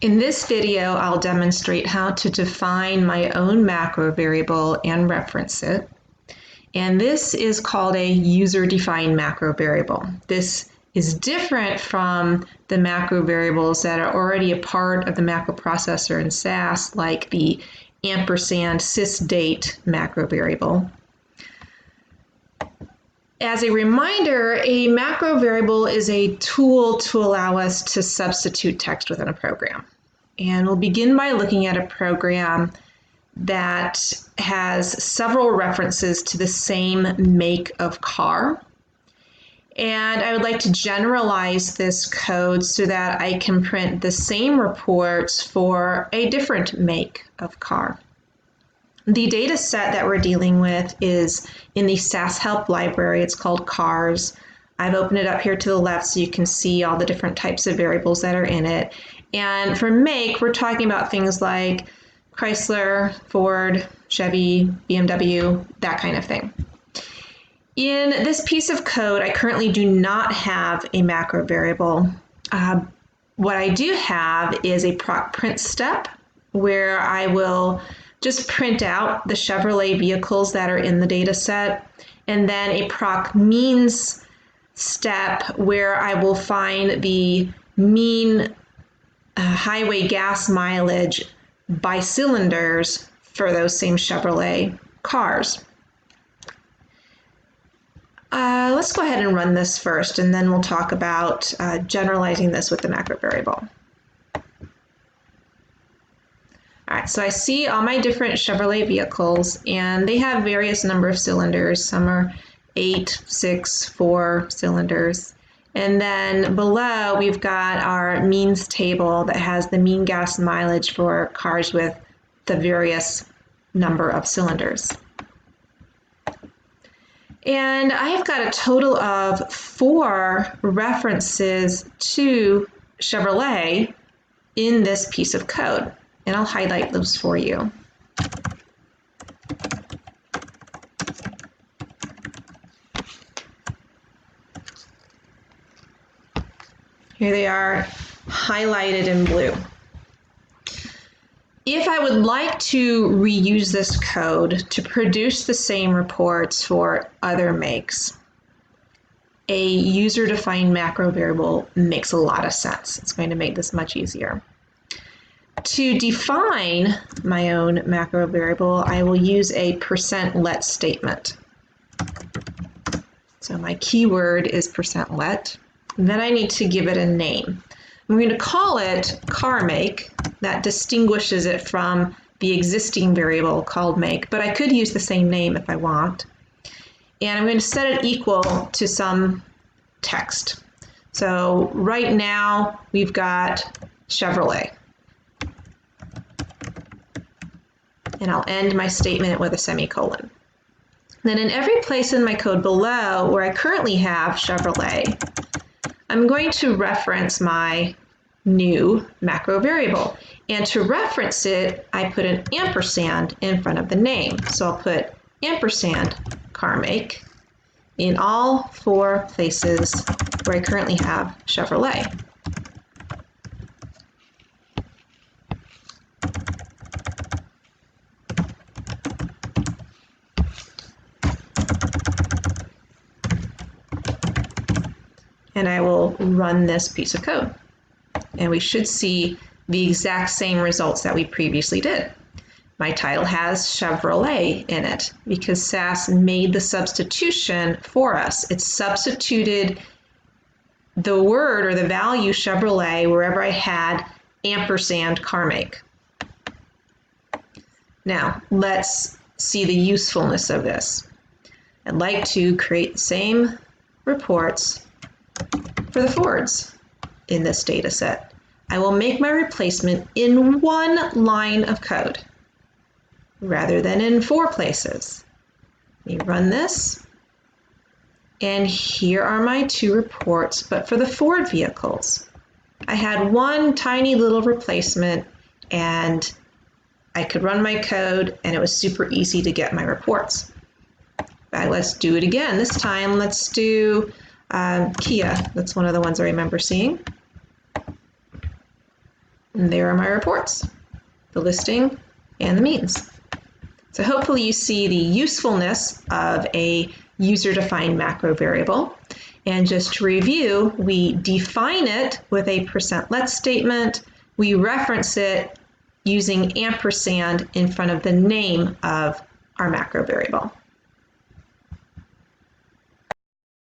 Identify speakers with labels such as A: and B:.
A: In this video, I'll demonstrate how to define my own macro variable and reference it. And this is called a user-defined macro variable. This is different from the macro variables that are already a part of the macro processor in SAS, like the ampersand sysdate macro variable. As a reminder, a macro variable is a tool to allow us to substitute text within a program. And we'll begin by looking at a program that has several references to the same make of car. And I would like to generalize this code so that I can print the same reports for a different make of car. The data set that we're dealing with is in the SAS help library. It's called cars. I've opened it up here to the left so you can see all the different types of variables that are in it. And for make, we're talking about things like Chrysler, Ford, Chevy, BMW, that kind of thing. In this piece of code, I currently do not have a macro variable. What I do have is a proc print step where I will just print out the Chevrolet vehicles that are in the data set, and then a proc means step where I will find the mean highway gas mileage by cylinders for those same Chevrolet cars. Let's go ahead and run this first, and then we'll talk about generalizing this with the macro variable. All right, so I see all my different Chevrolet vehicles, and they have various number of cylinders. Some are 8, 6, 4 cylinders. And then below, we've got our means table that has the mean gas mileage for cars with the various number of cylinders. And I've got a total of 4 references to Chevrolet in this piece of code. And I'll highlight those for you. Here they are, highlighted in blue. If I would like to reuse this code to produce the same reports for other makes, a user-defined macro variable makes a lot of sense. It's going to make this much easier. To define my own macro variable, I will use a %let statement. So my keyword is %let. And then I need to give it a name. I'm going to call it car make. That distinguishes it from the existing variable called make, but I could use the same name if I want. And I'm going to set it equal to some text. So right now we've got Chevrolet. And I'll end my statement with a semicolon. Then in every place in my code below where I currently have Chevrolet, I'm going to reference my new macro variable. And to reference it, I put an ampersand in front of the name. So I'll put ampersand car make in all 4 places where I currently have Chevrolet. And I will run this piece of code. And we should see the exact same results that we previously did. My title has Chevrolet in it because SAS made the substitution for us. It substituted the word or the value Chevrolet wherever I had ampersand car make. Now, let's see the usefulness of this. I'd like to create the same reports for the Fords in this data set. I will make my replacement in 1 line of code rather than in 4 places. Let me run this, and here are my 2 reports, but for the Ford vehicles. I had 1 tiny little replacement, and I could run my code, and it was super easy to get my reports. But let's do it again. This time, let's do Kia. That's one of the ones I remember seeing. And there are my reports, the listing and the means. So hopefully you see the usefulness of a user-defined macro variable. And just to review, we define it with a %let statement. We reference it using ampersand in front of the name of our macro variable.